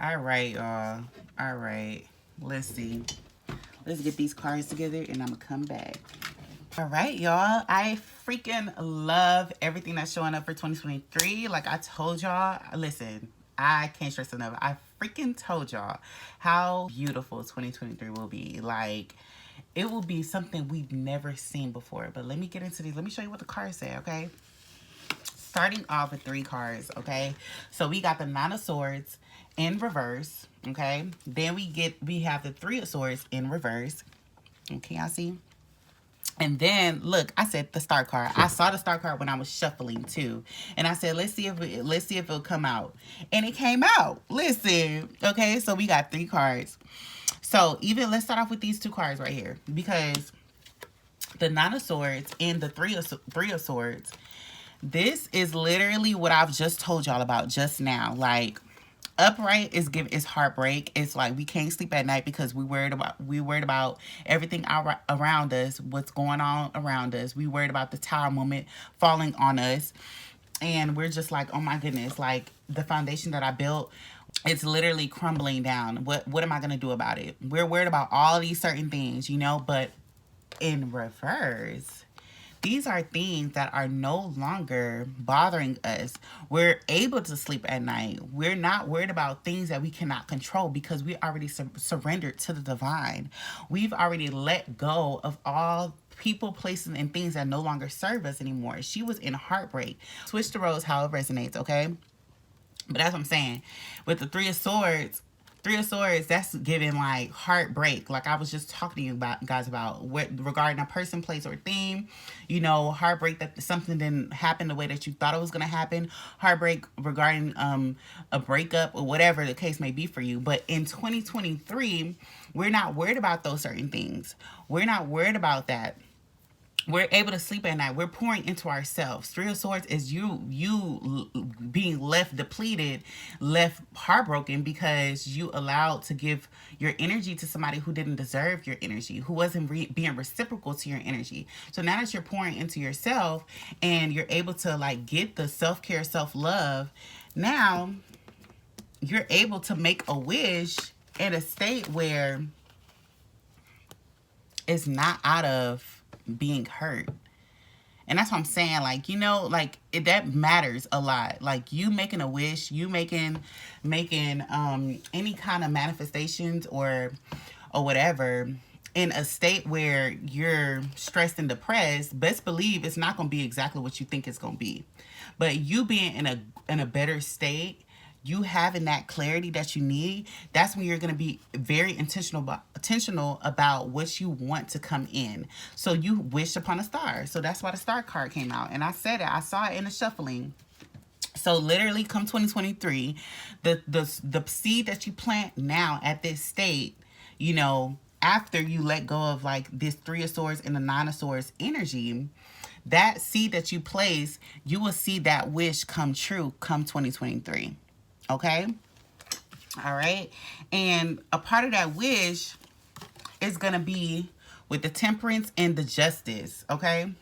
S1: All right, y'all. All right. Let's see. Let's get these cards together, and I'm gonna come back. All right, y'all. I freaking love everything that's showing up for 2023. Like I told y'all, listen, I can't stress enough. I freaking told y'all how beautiful 2023 will be. Like, it will be something we've never seen before. But let me get into these. Let me show you what the cards say, okay? Starting off with 3 cards, okay? So we got the 9 of Swords in reverse, okay? Then we have the 3 of Swords in reverse. Okay, y'all see? And then look, I said the star card. I saw the star card when I was shuffling too, and I said, let's see if it'll come out, and it came out. Listen, okay, so we got 3 cards. So even let's start off with these 2 cards right here, because the 9 of Swords and the 3 of Swords. This is literally what I've just told y'all about just now. Like, upright is heartbreak. It's like we can't sleep at night because we worried about everything around us, what's going on around us. We worried about the tower moment falling on us, and we're just like, oh my goodness, like the foundation that I built, it's literally crumbling down. What am I gonna do about it? We're worried about all these certain things, you know. But in reverse, these are things that are no longer bothering us. We're able to sleep at night. We're not worried about things that we cannot control because we already surrendered to the divine. We've already let go of all people, places, and things that no longer serve us anymore. She was in heartbreak. Switch the roles how it resonates, okay? But that's what I'm saying. With the 3 of Swords, Three of Swords, that's giving like heartbreak. Like I was just talking to you about, guys, about what regarding a person, place, or theme. You know, heartbreak that something didn't happen the way that you thought it was gonna happen. Heartbreak regarding a breakup or whatever the case may be for you. But in 2023, we're not worried about those certain things. We're not worried about that. We're able to sleep at night. We're pouring into ourselves. Three of Swords is you being left depleted, left heartbroken because you allowed to give your energy to somebody who didn't deserve your energy, who wasn't being reciprocal to your energy. So now that you're pouring into yourself and you're able to like get the self-care, self-love, now you're able to make a wish in a state where it's not out of being hurt. And that's what I'm saying. Like, you know, like that matters a lot. Like you making a wish, you making any kind of manifestations or whatever in a state where you're stressed and depressed, best believe it's not going to be exactly what you think it's going to be. But you being in a better state, you having that clarity that you need, that's when you're going to be very intentional about what you want to come in. So you wish upon a star. So that's why the star card came out. And I said it, I saw it in the shuffling. So literally come 2023, the seed that you plant now at this state, you know, after you let go of like this Three of Swords and the Nine of Swords energy, that seed that you place, you will see that wish come true come 2023. Okay? All right? And a part of that wish is going to be with the Temperance and the Justice. Okay?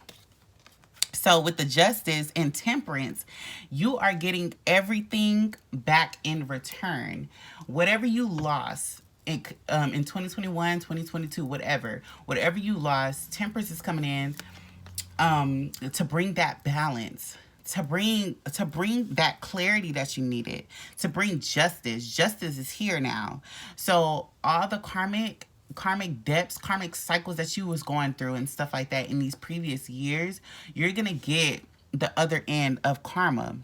S1: So with the Justice and Temperance, you are getting everything back in return. Whatever you lost in 2021, 2022, whatever you lost, Temperance is coming in to bring that balance, to bring that clarity that you needed, to bring justice. Justice is here now. So all the karmic depths, karmic cycles that you was going through and stuff like that in these previous years, you're gonna get the other end of karma,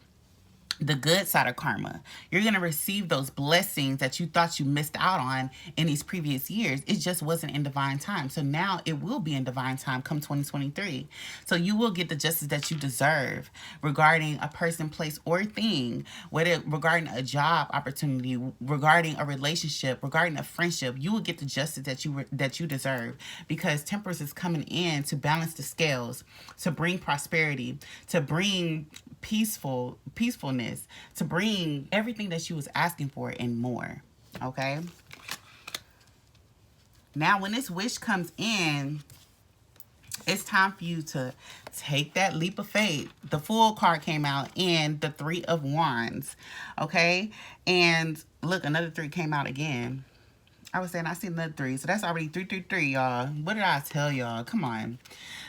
S1: the good side of karma. You're going to receive those blessings that you thought you missed out on in these previous years. It just wasn't in divine time. So now it will be in divine time come 2023. So you will get the justice that you deserve regarding a person, place, or thing, whether regarding a job opportunity, regarding a relationship, regarding a friendship. You will get the justice that you deserve, because Temperance is coming in to balance the scales, to bring prosperity, to bring peacefulness, to bring everything that she was asking for and more. Okay? Now, when this wish comes in, it's time for you to take that leap of faith. The Fool card came out and the Three of Wands. Okay? And look, another 3 came out again. I was saying I see another 3. So that's already 333, y'all. What did I tell y'all? Come on.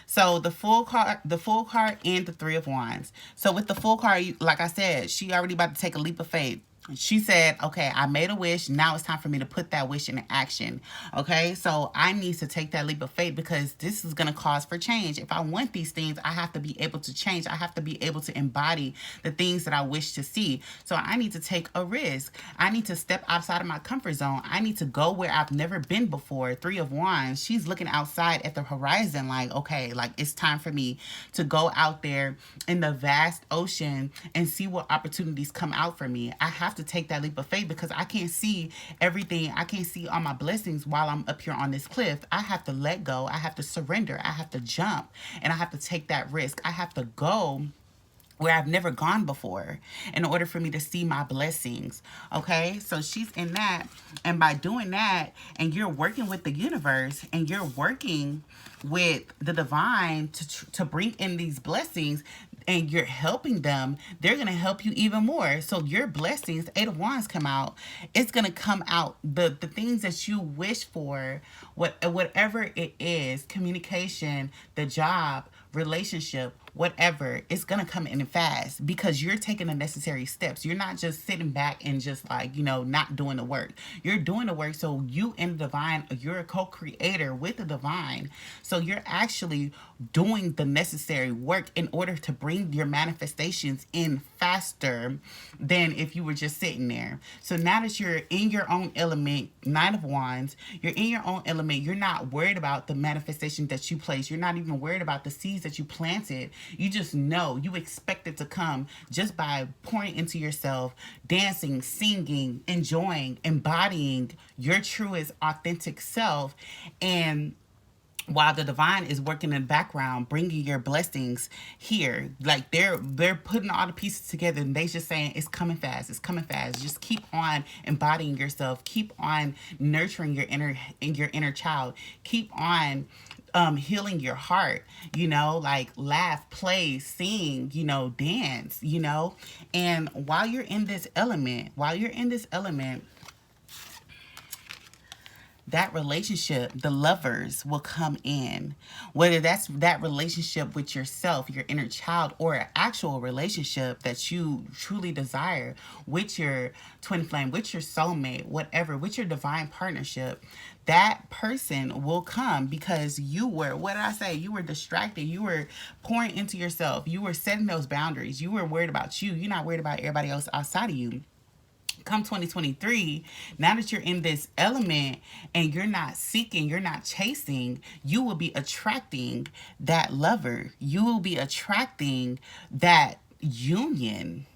S1: So the Fool card and the Three of Wands. So with the Fool card, like I said, she already about to take a leap of faith. She said, okay, I made a wish. Now it's time for me to put that wish into action. Okay, so I need to take that leap of faith, because this is going to cause for change. If I want these things, I have to be able to change. I have to be able to embody the things that I wish to see. So I need to take a risk. I need to step outside of my comfort zone. I need to go where I've never been before. Three of Wands, she's looking outside at the horizon like, okay, like it's time for me to go out there in the vast ocean and see what opportunities come out for me. I have to take that leap of faith, because I can't see everything. I can't see all my blessings while I'm up here on this cliff. I have to let go. I have to surrender. I have to jump, and I have to take that risk. I have to go where I've never gone before in order for me to see my blessings. Okay, so she's in that, and by doing that, and you're working with the universe, and you're working with the divine to bring in these blessings, and you're helping them, they're going to help you even more. So your blessings, 8 of Wands come out, it's going to come out. The things that you wish for, whatever it is, communication, the job, relationship, whatever, it's gonna come in fast because you're taking the necessary steps. You're not just sitting back and just like, not doing the work. You're doing the work. So you and the divine, you're a co-creator with the divine. So you're actually doing the necessary work in order to bring your manifestations in faster than if you were just sitting there. So now that you're in your own element, Nine of Wands, you're in your own element. You're not worried about the manifestation that you place. You're not even worried about the seeds that you planted. You just know, you expect it to come just by pouring into yourself, dancing, singing, enjoying, embodying your truest, authentic self. And while the divine is working in the background, bringing your blessings here, like they're putting all the pieces together, and they just saying it's coming fast, it's coming fast. Just keep on embodying yourself, keep on nurturing your inner child, keep on healing your heart, like laugh, play, sing, dance, and while you're in this element, that relationship, the lovers will come in. Whether that's that relationship with yourself, your inner child, or an actual relationship that you truly desire with your twin flame, with your soulmate, whatever, with your divine partnership, that person will come because you were, what did I say? You were distracted. You were pouring into yourself. You were setting those boundaries. You were worried about you. You're not worried about everybody else outside of you. Come 2023, now that you're in this element and you're not seeking, you're not chasing, you will be attracting that lover. You will be attracting that union.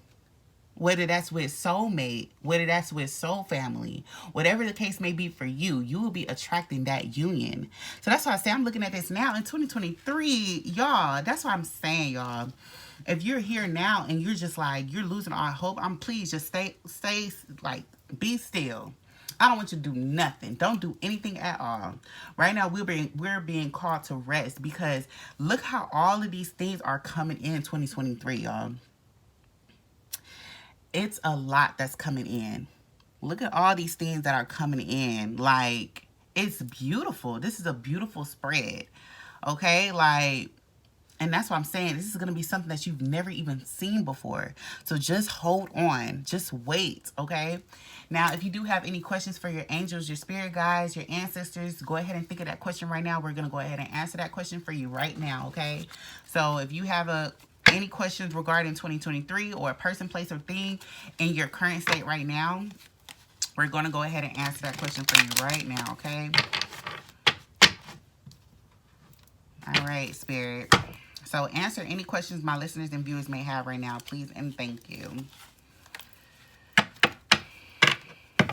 S1: Whether that's with soulmate, whether that's with soul family, whatever the case may be for you, you will be attracting that union. So that's why I say I'm looking at this now in 2023, y'all. That's what I'm saying, y'all. If you're here now and you're just like, you're losing all hope, please just stay, like, be still. I don't want you to do nothing. Don't do anything at all. Right now, we're being called to rest because look how all of these things are coming in 2023, y'all. It's a lot that's coming in. Look at all these things that are coming in. Like, it's beautiful. This is a beautiful spread. Okay? Like, and that's what I'm saying. This is going to be something that you've never even seen before. So just hold on. Just wait, okay? Now, if you do have any questions for your angels, your spirit guides, your ancestors, go ahead and think of that question right now. We're going to go ahead and answer that question for you right now, okay? So if you have any questions regarding 2023 or a person, place, or thing in your current state right now, we're going to go ahead and answer that question for you right now, okay? All right, Spirit. So answer any questions my listeners and viewers may have right now, please and thank you.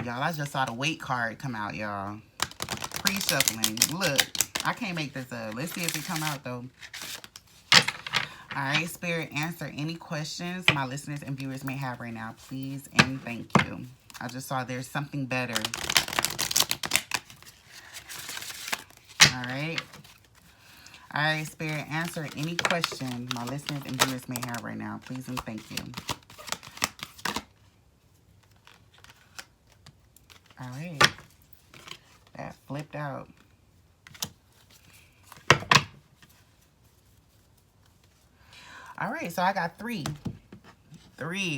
S1: Y'all, I just saw the wait card come out, y'all. Pre-shuffling. Look, I can't make this up. Let's see if it come out, though. All right, Spirit, answer any questions my listeners and viewers may have right now, please and thank you. I just saw there's something better. All right. All right, Spirit, answer any question my listeners and viewers may have right now, please and thank you. All right. That flipped out. All right, so I got three.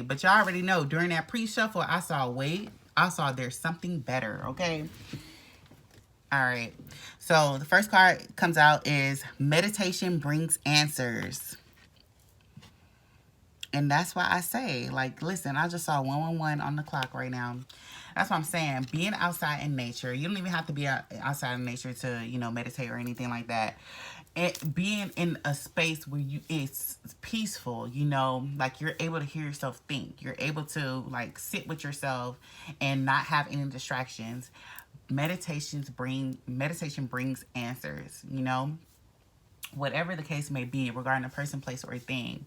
S1: But y'all already know, during that pre-shuffle, I saw wait. I saw there's something better, okay? All right. So the first card comes out is meditation brings answers. And that's why I say, like, listen, I just saw 111 on the clock right now. That's what I'm saying. Being outside in nature, you don't even have to be outside in nature to, meditate or anything like that. Being in a space where it's peaceful, like you're able to hear yourself think. You're able to, like, sit with yourself and not have any distractions. Meditation brings answers, whatever the case may be regarding a person, place, or a thing.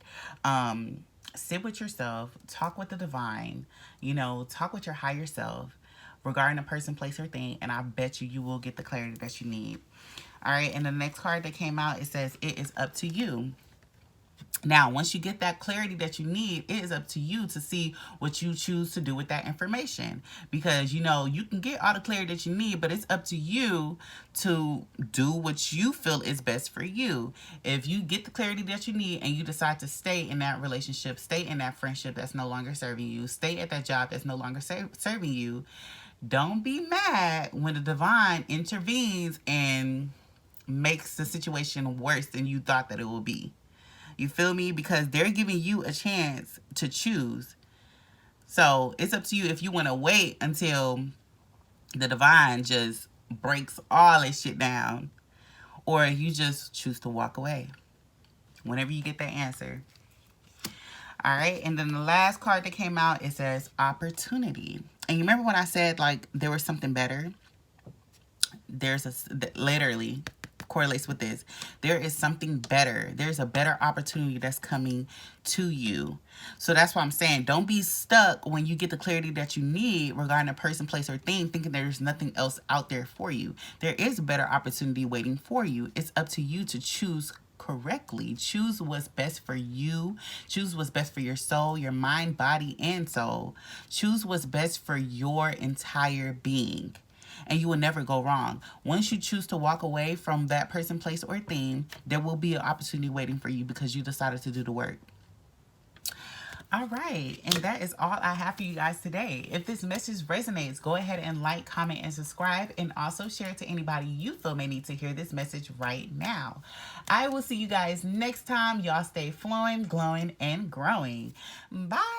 S1: Sit with yourself, talk with the divine, talk with your higher self regarding a person, place, or thing, and I bet you will get the clarity that you need. All right, and the next card that came out, it says, it is up to you. Now, once you get that clarity that you need, it is up to you to see what you choose to do with that information. Because, you know, you can get all the clarity that you need, but it's up to you to do what you feel is best for you. If you get the clarity that you need and you decide to stay in that relationship, stay in that friendship that's no longer serving you, stay at that job that's no longer serving you, don't be mad when the divine intervenes and makes the situation worse than you thought that it will be. You feel me? Because they're giving you a chance to choose. So it's up to you if you want to wait until the divine just breaks all this shit down, or you just choose to walk away whenever you get that answer. All right. And then the last card that came out, it says opportunity. And you remember when I said like there was something better? There's a literally correlates with this. There is something better. There's a better opportunity that's coming to you. So that's why I'm saying don't be stuck when you get the clarity that you need regarding a person, place, or thing, thinking there's nothing else out there for you. There is a better opportunity waiting for you. It's up to you to choose correctly. Choose what's best for you. Choose what's best for your soul, your mind, body, and soul. Choose what's best for your entire being. And you will never go wrong. Once you choose to walk away from that person, place, or thing, there will be an opportunity waiting for you because you decided to do the work. All right, and that is all I have for you guys today. If this message resonates, go ahead and like, comment, and subscribe, and also share it to anybody you feel may need to hear this message right now. I will see you guys next time. Y'all stay flowing, glowing, and growing. Bye.